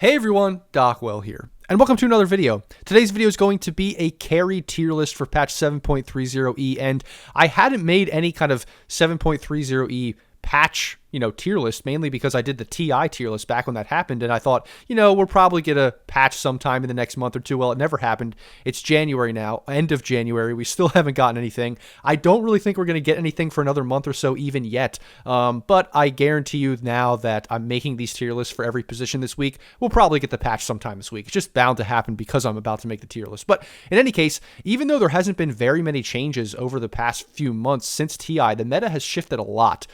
Hey everyone, Dockwell here, and welcome to another video. Today's video is going to be a carry tier list for patch 7.30e, and I hadn't made any kind of 7.30e patch, tier list, mainly because I did the TI tier list back when that happened, and I thought, we'll probably get a patch sometime in the next month or two. Well, it never happened. It's January now, end of January. We still haven't gotten anything. I don't really think we're going to get anything for another month or so even yet, but I guarantee you now that I'm making these tier lists for every position this week. We'll probably get the patch sometime this week. It's just bound to happen because I'm about to make the tier list. But in any case, even though there hasn't been very many changes over the past few months since TI, the meta has shifted a lot,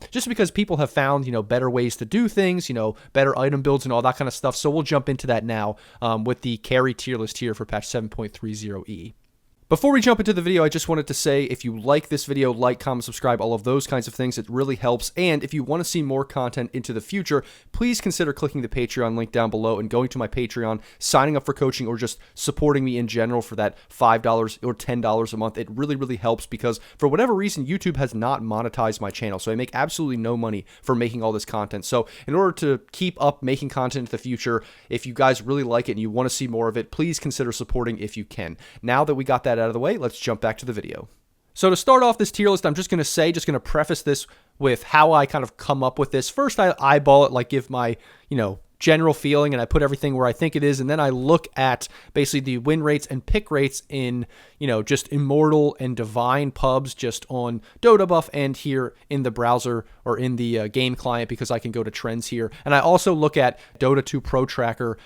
just because people have found, better ways to do things, better item builds and all that kind of stuff. So we'll jump into that now with the carry tier list here for patch 7.30e. Before we jump into the video, I just wanted to say, if you like this video, like, comment, subscribe, all of those kinds of things, it really helps. And if you want to see more content into the future, please consider clicking the Patreon link down below and going to my Patreon, signing up for coaching, or just supporting me in general for that $5 or $10 a month. It really, really helps because for whatever reason, YouTube has not monetized my channel. So I make absolutely no money for making all this content. So in order to keep up making content in the future, if you guys really like it and you want to see more of it, please consider supporting if you can. Now that we got that out of the way, let's jump back to the video. So to start off this tier list, I'm just going to preface this with how I kind of come up with this. First, I eyeball it, like give my, general feeling, and I put everything where I think it is, and then I look at basically the win rates and pick rates in, just Immortal and Divine pubs just on Dota buff and here in the browser or in the game client because I can go to trends here. And I also look at Dota 2 Pro Tracker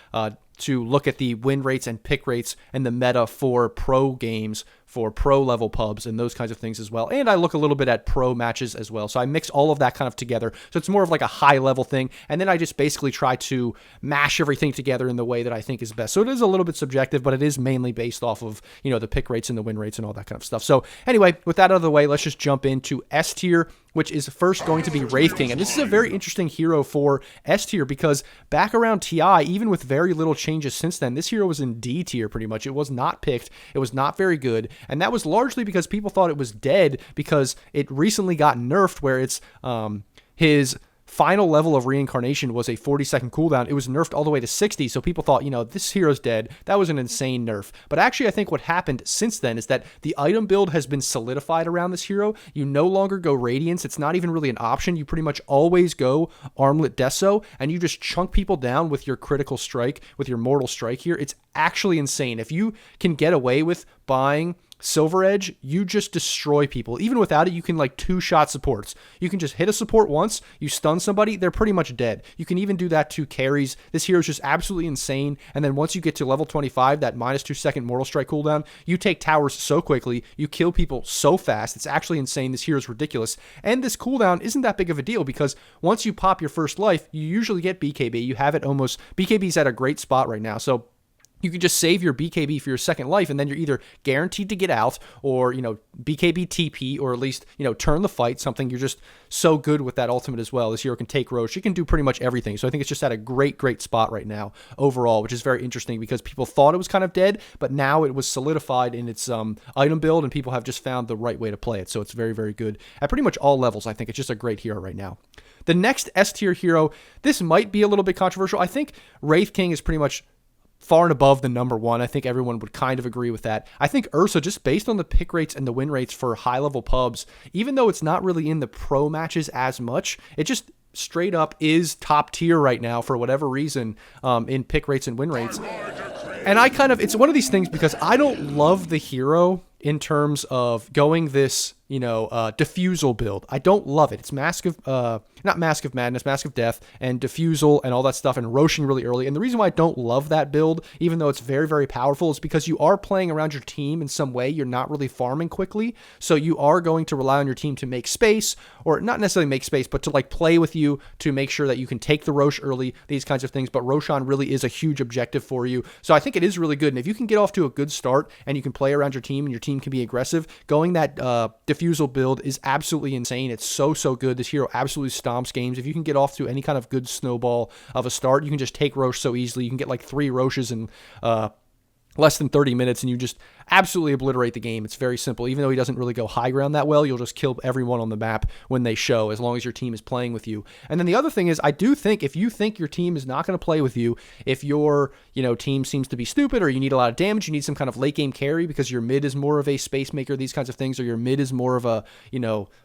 to look at the win rates and pick rates and the meta for pro games, for pro level pubs and those kinds of things as well. And I look a little bit at pro matches as well. So I mix all of that kind of together. So it's more of like a high level thing. And then I just basically try to mash everything together in the way that I think is best. So it is a little bit subjective, but it is mainly based off of, the pick rates and the win rates and all that kind of stuff. So anyway, with that out of the way, let's just jump into S tier, which is first going to be Wraith King. And this is a very interesting hero for S tier because back around TI, even with very little changes since then, this hero was in D tier pretty much. It was not picked. It was not very good. And that was largely because people thought it was dead because it recently got nerfed where it's his final level of reincarnation was a 40-second cooldown. It was nerfed all the way to 60, so people thought, this hero's dead. That was an insane nerf. But actually, I think what happened since then is that the item build has been solidified around this hero. You no longer go Radiance. It's not even really an option. You pretty much always go Armlet Deso, and you just chunk people down with your critical strike, with your mortal strike here. It's actually insane. If you can get away with buying Silver Edge, you just destroy people. Even without it, you can two-shot supports. You can just hit a support once, you stun somebody, they're pretty much dead. You can even do that to carries. This hero is just absolutely insane. And then once you get to level 25, that -2-second Mortal Strike cooldown, you take towers so quickly, you kill people so fast. It's actually insane. This hero is ridiculous. And this cooldown isn't that big of a deal because once you pop your first life, you usually get BKB. You have it almost, BKB's at a great spot right now. So you can just save your BKB for your second life, and then you're either guaranteed to get out or, BKB TP, or at least, turn the fight, something you're just so good with that ultimate as well. This hero can take Roche. You can do pretty much everything. So I think it's just at a great, great spot right now overall, which is very interesting because people thought it was kind of dead, but now it was solidified in its item build, and people have just found the right way to play it. So it's very, very good at pretty much all levels. I think it's just a great hero right now. The next S tier hero, this might be a little bit controversial. I think Wraith King is pretty much far and above the number one. I think everyone would kind of agree with that. I think Ursa, just based on the pick rates and the win rates for high-level pubs, even though it's not really in the pro matches as much, it just straight up is top tier right now for whatever reason in pick rates and win rates. And it's one of these things because I don't love the hero in terms of going this, diffusal build. I don't love it. It's not Mask of Madness, Mask of Death, and diffusal and all that stuff, and Roshing really early. And the reason why I don't love that build, even though it's very, very powerful, is because you are playing around your team in some way. You're not really farming quickly. So you are going to rely on your team to make space, or not necessarily make space, but to play with you to make sure that you can take the Roche early, these kinds of things. But Roshan really is a huge objective for you. So I think it is really good. And if you can get off to a good start and you can play around your team and your team can be aggressive, going that diffusal build is absolutely insane. It's so good. This hero absolutely stomps games. If you can get off to any kind of good snowball of a start, you can just take Roche so easily. You can get 3 Roches in less than 30 minutes, and you just absolutely obliterate the game. It's very simple. Even though he doesn't really go high ground that well, you'll just kill everyone on the map when they show, as long as your team is playing with you. And then the other thing is, I do think if you think your team is not going to play with you, if your team seems to be stupid, or you need a lot of damage, you need some kind of late game carry because your mid is more of a space maker, these kinds of things, or your mid is more of a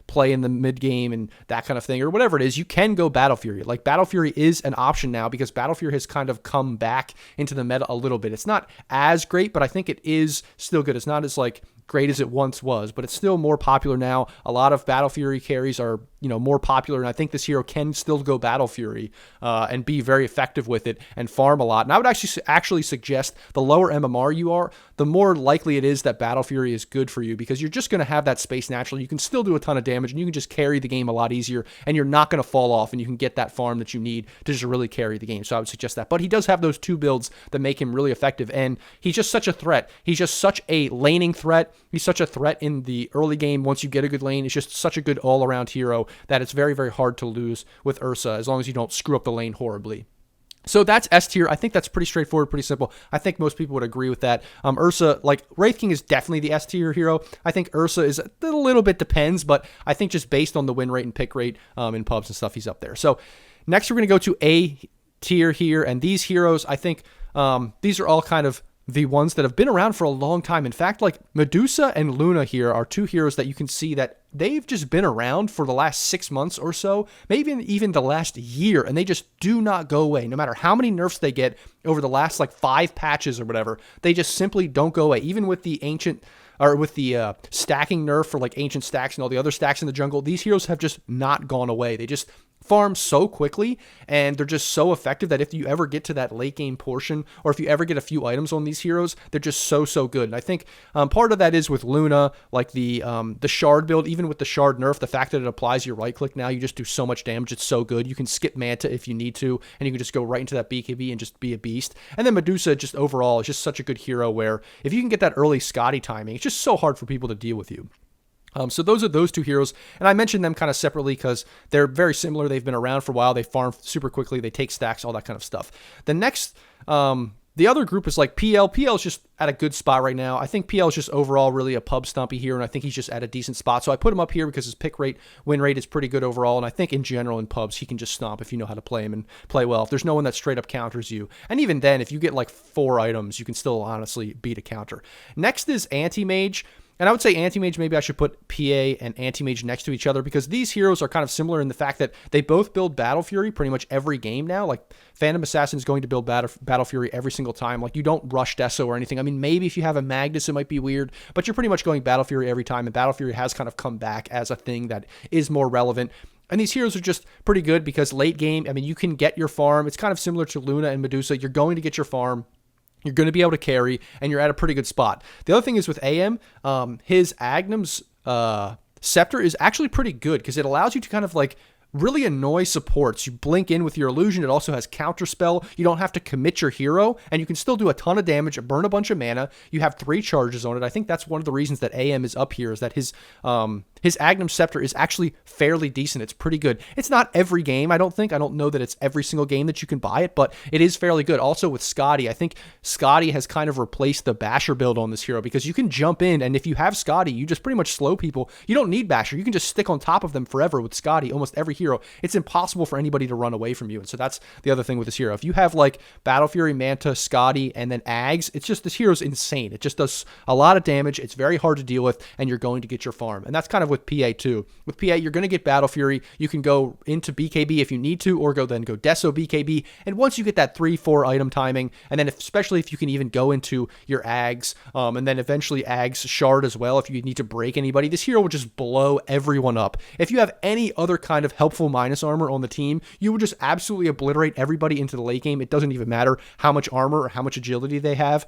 play in the mid game and that kind of thing, or whatever it is, you can go Battle Fury. Like, Battle Fury is an option now because Battle Fury has kind of come back into the meta a little bit. It's not as great, but I think it is still good. It's not as great as it once was, but it's still more popular now. A lot of Battle Fury carries are more popular, and I think this hero can still go Battle Fury and be very effective with it and farm a lot. And I would actually suggest the lower MMR you are, the more likely it is that Battle Fury is good for you, because you're just going to have that space naturally. You can still do a ton of damage, and you can just carry the game a lot easier, and you're not going to fall off, and you can get that farm that you need to just really carry the game. So I would suggest that. But he does have those two builds that make him really effective, and he's just such a threat. He's just such a laning threat. He's such a threat in the early game. Once you get a good lane, it's just such a good all-around hero that it's very, very hard to lose with Ursa, as long as you don't screw up the lane horribly. So that's S tier. I think that's pretty straightforward, pretty simple. I think most people would agree with that. Ursa, Wraith King is definitely the S tier hero. I think Ursa is a little bit depends, but I think just based on the win rate and pick rate in pubs and stuff, he's up there. So next we're going to go to A tier here, and these heroes, I think these are all kind of the ones that have been around for a long time. In fact, Medusa and Luna here are two heroes that you can see that they've just been around for the last 6 months or so, maybe even the last year, and they just do not go away. No matter how many nerfs they get over the last 5 patches or whatever, they just simply don't go away. Even with the stacking nerf for ancient stacks and all the other stacks in the jungle, these heroes have just not gone away. They just farm so quickly, and they're just so effective that if you ever get to that late game portion, or if you ever get a few items on these heroes, they're just so good. And I think part of that is with Luna, the shard build. Even with the shard nerf, the fact that it applies your right click now, you just do so much damage. It's so good. You can skip Manta if you need to, and you can just go right into that BKB and just be a beast. And then Medusa just overall is just such a good hero, where if you can get that early Scotty timing, it's just so hard for people to deal with you. So those are those two heroes, and I mentioned them kind of separately because they're very similar. They've been around for a while. They farm super quickly. They take stacks, all that kind of stuff. The next, the other group is PL. PL is just at a good spot right now. I think PL is just overall really a pub stumpy here, and I think he's just at a decent spot. So I put him up here because his pick rate, win rate is pretty good overall, and I think in general in pubs he can just stomp if you know how to play him and play well. If there's no one that straight up counters you, and even then, if you get 4 items, you can still honestly beat a counter. Next is Anti-Mage. And I would say Anti-Mage, maybe I should put PA and Anti-Mage next to each other, because these heroes are kind of similar in the fact that they both build Battle Fury pretty much every game now. Phantom Assassin is going to build Battle Fury every single time. You don't rush Deso or anything. I mean, maybe if you have a Magnus, it might be weird, but you're pretty much going Battle Fury every time, and Battle Fury has kind of come back as a thing that is more relevant. And these heroes are just pretty good because late game, I mean, you can get your farm. It's kind of similar to Luna and Medusa. You're going to get your farm. You're going to be able to carry, and you're at a pretty good spot. The other thing is with AM, his Agnum's Scepter is actually pretty good because it allows you to kind of really annoy supports. You blink in with your illusion. It also has counter spell. You don't have to commit your hero, and you can still do a ton of damage, burn a bunch of mana. You have 3 charges on it. I think that's one of the reasons that AM is up here, is that his Agnum Scepter is actually fairly decent. It's pretty good. It's not every game, I don't think. I don't know that it's every single game that you can buy it, but it is fairly good. Also with Scotty, I think Scotty has kind of replaced the Basher build on this hero, because you can jump in, and if you have Scotty, you just pretty much slow people. You don't need Basher. You can just stick on top of them forever with Scotty, almost every hero. It's impossible for anybody to run away from you, and so that's the other thing with this hero. If you have Battle Fury, Manta, Scotty, and then Ags, it's just, this hero's insane. It just does a lot of damage. It's very hard to deal with, and you're going to get your farm. And that's kind of with PA too. With PA, you're going to get Battle Fury. You can go into BKB if you need to, or go Deso BKB. And once you get that 3-4 item timing, and then especially if you can even go into your Ags, and then eventually Ags Shard as well, if you need to break anybody, this hero will just blow everyone up. If you have any other kind of helpful minus armor on the team, you will just absolutely obliterate everybody into the late game. It doesn't even matter how much armor or how much agility they have.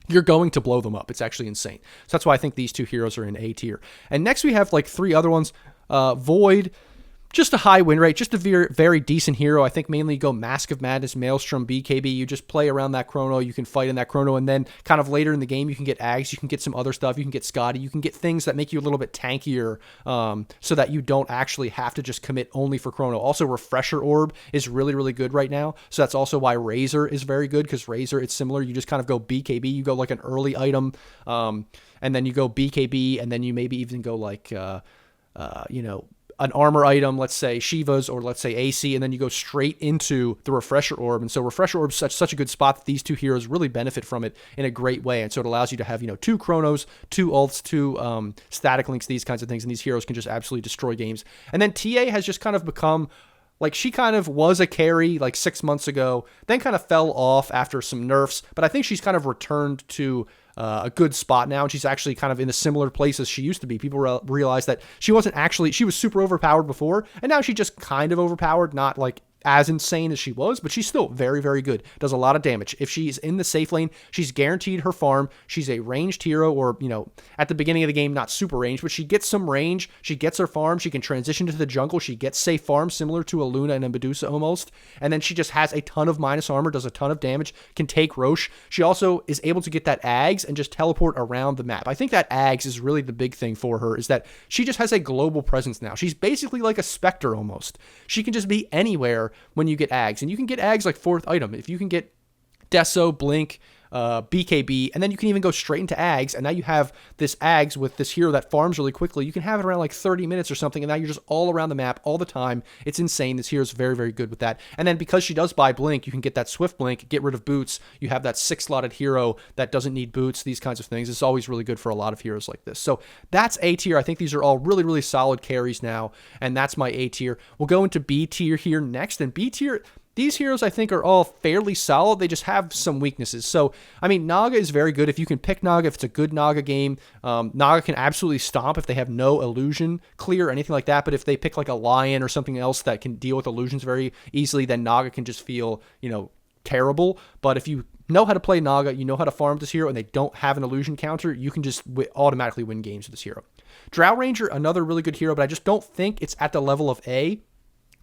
You're going to blow them up. It's actually insane. So that's why I think these two heroes are in A tier. And next we have 3 other ones. Void. just a high win rate, just a very, very decent hero. I think mainly you go Mask of Madness, Maelstrom, BKB. You just play around that chrono. You can fight in that chrono. And then kind of later in the game, you can get Ags. You can get some other stuff. You can get Scotty. You can get things that make you a little bit tankier so that you don't actually have to just commit only for chrono. Also, Refresher Orb is really, really good right now. So that's also why Razor is very good, because Razor, it's similar. You just kind of go BKB. You go like an early item, and then you go BKB, and then you maybe even go like, an armor item, let's say Shiva's or let's say AC, and then you go straight into the Refresher Orb. And so Refresher Orb is such a good spot that these two heroes really benefit from it in a great way. And so it allows you to have, 2 chronos, 2 ults, 2 static links, these kinds of things. And these heroes can just absolutely destroy games. And then TA has just kind of become, like, she kind of was a carry like 6 months ago, then kind of fell off after some nerfs. But I think she's kind of returned to a good spot now, and she's actually kind of in a similar place as she used to be. People realize that she was super overpowered before, and now she's just kind of overpowered, not like as insane as she was, but she's still very, very good. Does a lot of damage. If she's in the safe lane, she's guaranteed her farm. She's a ranged hero, or, at the beginning of the game, not super ranged, but she gets some range. She gets her farm. She can transition to the jungle. She gets safe farm, similar to a Luna and a Medusa almost. And then she just has a ton of minus armor, does a ton of damage, can take Roche. She also is able to get that Ags and just teleport around the map. I think that Ags is really the big thing for her, is that she just has a global presence now. She's basically like a Spectre almost. She can just be anywhere when you get Ags. And you can get Ags like 4th item. If you can get Deso, Blink, BKB, and then you can even go straight into Ags, and now you have this Ags with this hero that farms really quickly. You can have it around like 30 minutes or something, and now you're just all around the map all the time. It's insane. This hero is very, very good with that. And then because she does buy Blink, you can get that Swift Blink, get rid of boots. You have that 6-slotted hero that doesn't need boots, these kinds of things. It's always really good for a lot of heroes like this. So that's A tier. I think these are all really, really solid carries now, and that's my A tier. We'll go into B tier here next, and B tier, these heroes, I think, are all fairly solid. They just have some weaknesses. So, I mean, Naga is very good. If you can pick Naga, if it's a good Naga game, Naga can absolutely stomp if they have no illusion clear or anything like that. But if they pick like a Lion or something else that can deal with illusions very easily, then Naga can just feel, terrible. But if you know how to play Naga, you know how to farm this hero, and they don't have an illusion counter, you can just automatically win games with this hero. Drow Ranger, another really good hero, but I just don't think it's at the level of A.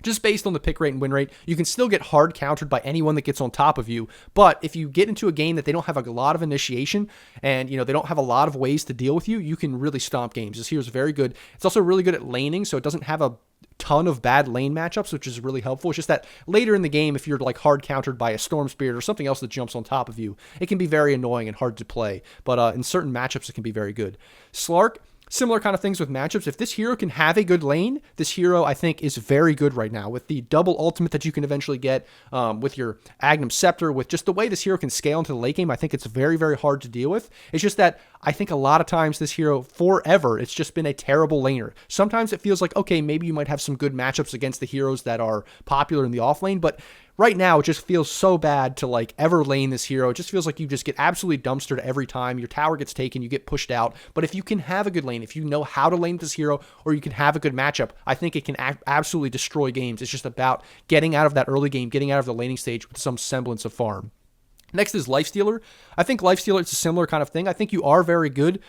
Just based on the pick rate and win rate, you can still get hard countered by anyone that gets on top of you. But if you get into a game that they don't have a lot of initiation and, they don't have a lot of ways to deal with you, you can really stomp games. This hero's very good. It's also really good at laning, so it doesn't have a ton of bad lane matchups, which is really helpful. It's just that later in the game, if you're like hard countered by a Storm Spirit or something else that jumps on top of you, it can be very annoying and hard to play. But in certain matchups, it can be very good. Slark, similar kind of things with matchups. If this hero can have a good lane, this hero, I think, is very good right now. With the double ultimate that you can eventually get, with your Agnum Scepter, with just the way this hero can scale into the late game, I think it's very, very hard to deal with. It's just that I think a lot of times this hero, forever, it's just been a terrible laner. Sometimes it feels like, okay, maybe you might have some good matchups against the heroes that are popular in the off lane, but right now, it just feels so bad to like ever lane this hero. It just feels like you just get absolutely dumpstered every time. Your tower gets taken, you get pushed out. But if you can have a good lane, if you know how to lane this hero, or you can have a good matchup, I think it can absolutely destroy games. It's just about getting out of that early game, getting out of the laning stage with some semblance of farm. Next is Lifestealer. I think Lifestealer, it's a similar kind of thing. I think you are very good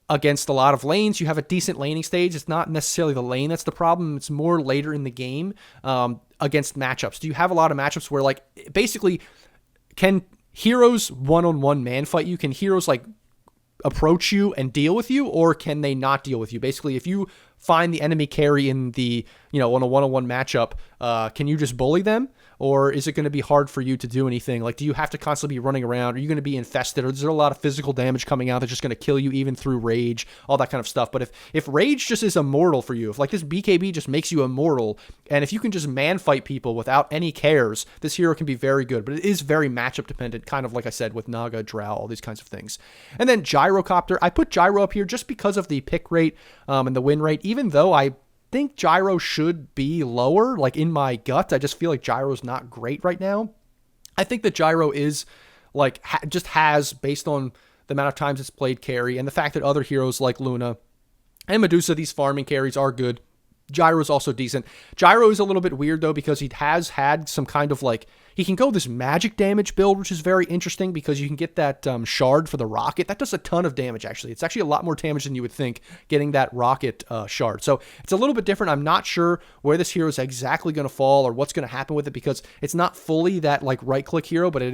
against a lot of lanes. You have a decent laning stage. It's not necessarily the lane that's the problem. It's more later in the game against matchups. Do you have a lot of matchups where, like, basically, can heroes one-on-one man fight you? Can heroes, like, approach you and deal with you, or can they not deal with you? Basically, if you find the enemy carry in the, on a one-on-one matchup, can you just bully them? Or is it going to be hard for you to do anything? Like, do you have to constantly be running around? Are you going to be infested? Or is there a lot of physical damage coming out that's just going to kill you even through rage? All that kind of stuff. But if rage just is immortal for you, if like this BKB just makes you immortal, and if you can just man fight people without any cares, this hero can be very good. But it is very matchup dependent, kind of like I said with Naga, Drow, all these kinds of things. And then Gyrocopter. I put Gyro up here just because of the pick rate and the win rate, even though I think Gyro should be lower. Like, in my gut, I just feel like Gyro's not great right now. I think that Gyro is like just has, based on the amount of times it's played carry and the fact that other heroes like Luna and Medusa, these farming carries, are good. Gyro is also decent. Gyro is a little bit weird though, because he has had some kind of like, He can go this magic damage build, which is very interesting because you can get that shard for the rocket. That does a ton of damage, actually. It's actually a lot more damage than you would think getting that rocket shard. So it's a little bit different. I'm not sure where this hero is exactly going to fall or what's going to happen with it because it's not fully that like right-click hero, but it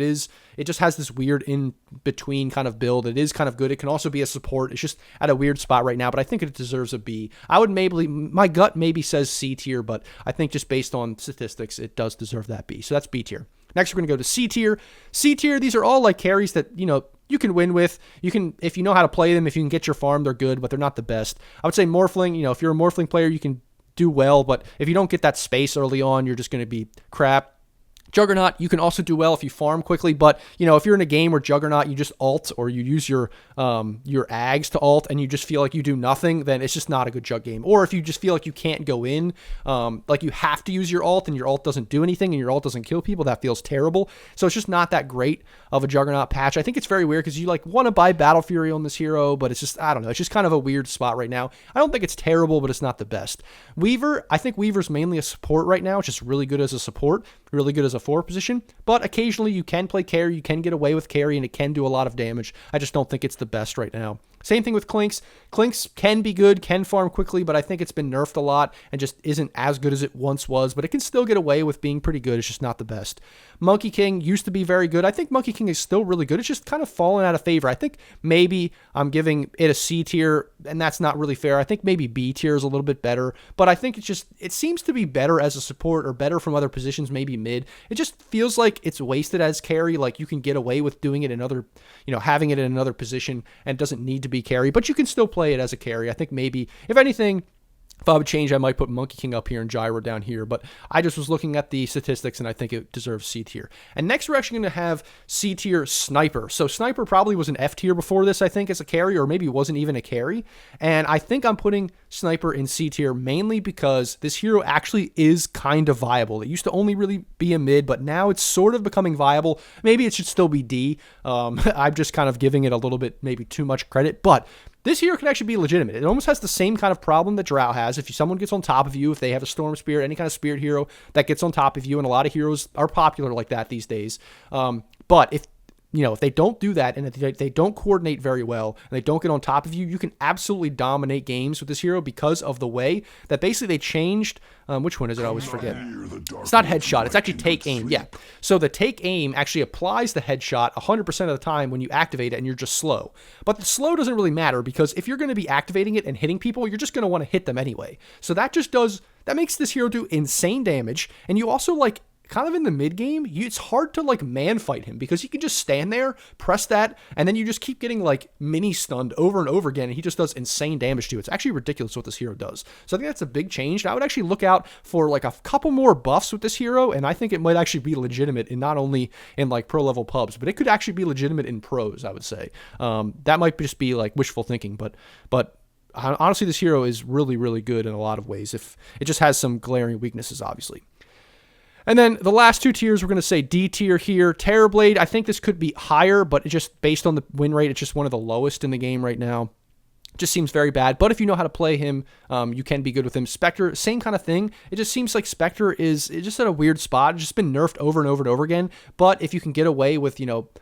just has this weird in-between kind of build. It is kind of good. It can also be a support. It's just at a weird spot right now, but I think it deserves a B. I would my gut maybe says C tier, but I think just based on statistics, it does deserve that B. So that's B tier. Next, we're going to go to C tier. C tier, these are all like carries that, you can win with. You can, if you know how to play them, if you can get your farm, they're good, but they're not the best. I would say Morphling, if you're a Morphling player, you can do well, but if you don't get that space early on, you're just going to be crap. Juggernaut, you can also do well if you farm quickly, but if you're in a game where Juggernaut, you just ult or you use your Ags to ult and you just feel like you do nothing, then it's just not a good Jug game. Or if you just feel like you can't go in, like you have to use your ult and your ult doesn't do anything and your ult doesn't kill people, that feels terrible. So it's just not that great of a Juggernaut patch. I think it's very weird because you want to buy Battle Fury on this hero, but it's just, I don't know, it's just kind of a weird spot right now. I don't think it's terrible, but it's not the best. Weaver, I think Weaver's mainly a support right now. It's just really good as a support, really good as a 4 position, but occasionally you can play carry, you can get away with carry, and it can do a lot of damage. I just don't think it's the best right now. Same thing with Clinks. Clinks can be good, can farm quickly, but I think it's been nerfed a lot and just isn't as good as it once was, but it can still get away with being pretty good. It's just not the best. Monkey King used to be very good. I think Monkey King is still really good. It's just kind of fallen out of favor. I think maybe I'm giving it a C tier, and that's not really fair. I think maybe B tier is a little bit better, but I think it seems to be better as a support or better from other positions, maybe mid. It just feels like it's wasted as carry. Like you can get away with doing it in having it in another position and it doesn't need to be carry, but you can still play it as a carry. I think maybe, if anything, if I would change, I might put Monkey King up here and Gyro down here, but I just was looking at the statistics and I think it deserves C tier. And next we're actually going to have C tier Sniper. So Sniper probably was an F tier before this, I think, as a carry, or maybe wasn't even a carry. And I think I'm putting Sniper in C tier mainly because this hero actually is kind of viable. It used to only really be a mid, but now it's sort of becoming viable. Maybe it should still be D. I'm just kind of giving it a little bit, maybe too much credit, but this hero can actually be legitimate. It almost has the same kind of problem that Drow has. If someone gets on top of you, if they have a Storm Spirit, any kind of Spirit hero that gets on top of you, and a lot of heroes are popular like that these days. But if they don't do that and if they don't coordinate very well and they don't get on top of you, you can absolutely dominate games with this hero because of the way that basically they changed. Which one is it? I always forget. It's not headshot. It's actually take aim. Yeah. So the take aim actually applies the headshot 100% of the time when you activate it and you're just slow. But the slow doesn't really matter because if you're going to be activating it and hitting people, you're just going to want to hit them anyway. So that makes this hero do insane damage. And you also kind of in the mid game, it's hard to man fight him because he can just stand there, press that, and then you just keep getting mini stunned over and over again, and he just does insane damage to you. It's actually ridiculous what this hero does. So I think that's a big change. And I would actually look out for a couple more buffs with this hero, and I think it might actually be legitimate in not only in pro level pubs, but it could actually be legitimate in pros, I would say. That might just be wishful thinking, but honestly, this hero is really, really good in a lot of ways. If it just has some glaring weaknesses, obviously. And then the last two tiers, we're going to say D tier here. Terrorblade, I think this could be higher, but it just based on the win rate, it's just one of the lowest in the game right now. Just seems very bad, but if you know how to play him, you can be good with him. Spectre, same kind of thing. It just seems like Spectre is just at a weird spot. It's just been nerfed over and over and over again, but if you can get away with,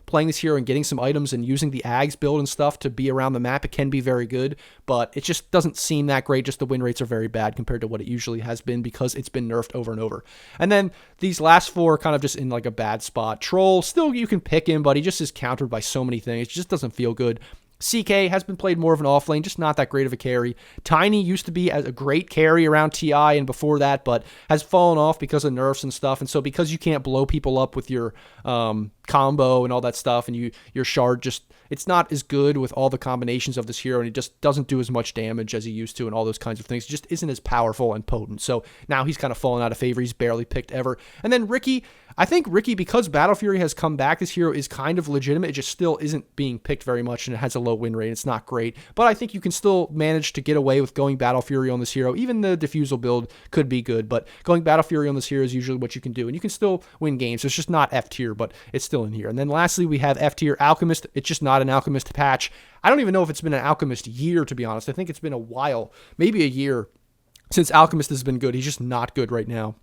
playing this hero and getting some items and using the Ags build and stuff to be around the map, it can be very good, but it just doesn't seem that great. Just the win rates are very bad compared to what it usually has been because it's been nerfed over and over. And then these last four kind of just in a bad spot. Troll, still you can pick him, but he just is countered by so many things. It just doesn't feel good. CK has been played more of an offlane, just not that great of a carry. Tiny used to be a great carry around TI and before that, but has fallen off because of nerfs and stuff. And so because you can't blow people up with your combo and all that stuff, and your shard it's not as good with all the combinations of this hero, and he just doesn't do as much damage as he used to and all those kinds of things. It just isn't as powerful and potent. So now he's kind of fallen out of favor. He's barely picked ever. And then Ricky, I think Ricky, because Battle Fury has come back, this hero is kind of legitimate. It just still isn't being picked very much, and it has a low win rate. It's not great, but I think you can still manage to get away with going Battle Fury on this hero. Even the Diffusal build could be good, but going Battle Fury on this hero is usually what you can do, and you can still win games. It's just not F tier, but it's still in here. And then lastly, we have F tier Alchemist. It's just not an Alchemist patch. I don't even know if it's been an Alchemist year, to be honest. I think it's been a while, maybe a year, since Alchemist has been good. He's just not good right now.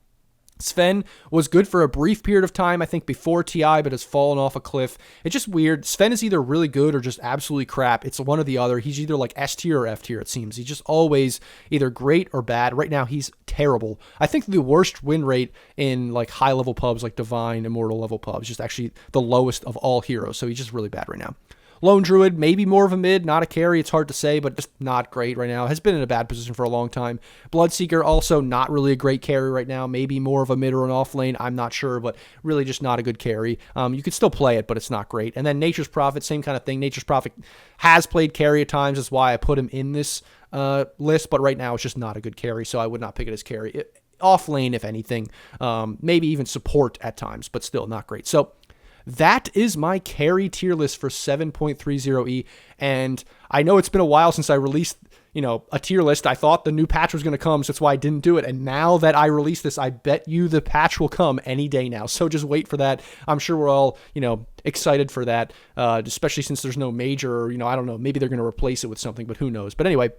Sven was good for a brief period of time, I think, before TI, but has fallen off a cliff. It's just weird. Sven is either really good or just absolutely crap. It's one or the other. He's either like S tier or F tier, it seems. He's just always either great or bad. Right now, he's terrible. I think the worst win rate in like high-level pubs, like Divine, Immortal level pubs, just actually the lowest of all heroes. So he's just really bad right now. Lone Druid, maybe more of a mid, not a carry. It's hard to say, but just not great right now. Has been in a bad position for a long time. Bloodseeker, also not really a great carry right now. Maybe more of a mid or an off lane. I'm not sure, but really just not a good carry. You could still play it, but it's not great. And then Nature's Prophet, same kind of thing. Nature's Prophet has played carry at times. That's why I put him in this list, but right now it's just not a good carry, so I would not pick it as carry. Off lane, if anything. Maybe even support at times, but still not great. So that is my carry tier list for 7.30E, and I know it's been a while since I released, a tier list. I thought the new patch was going to come, so that's why I didn't do it, and now that I released this, I bet you the patch will come any day now, so just wait for that. I'm sure we're all, excited for that, especially since there's no major, or, I don't know, maybe they're going to replace it with something, but who knows. But anyway,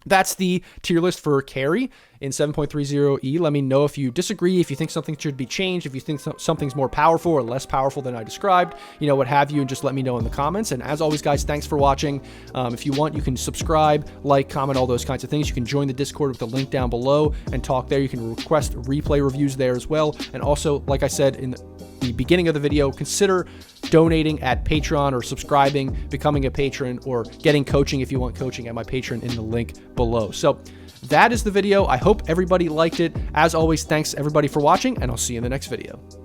that's the tier list for carry in 7.30E. Let me know if you disagree, if you think something should be changed, if you think something's more powerful or less powerful than I described, what have you, and just let me know in the comments. And as always, guys, thanks for watching. If you want, you can subscribe, like, comment, all those kinds of things. You can join the Discord with the link down below and talk there. You can request replay reviews there as well. And also, like I said in the beginning of the video, consider donating at Patreon or subscribing, becoming a patron, or getting coaching if you want coaching at my Patreon in the link below. So that is the video. I hope everybody liked it. As always, thanks everybody for watching, and I'll see you in the next video.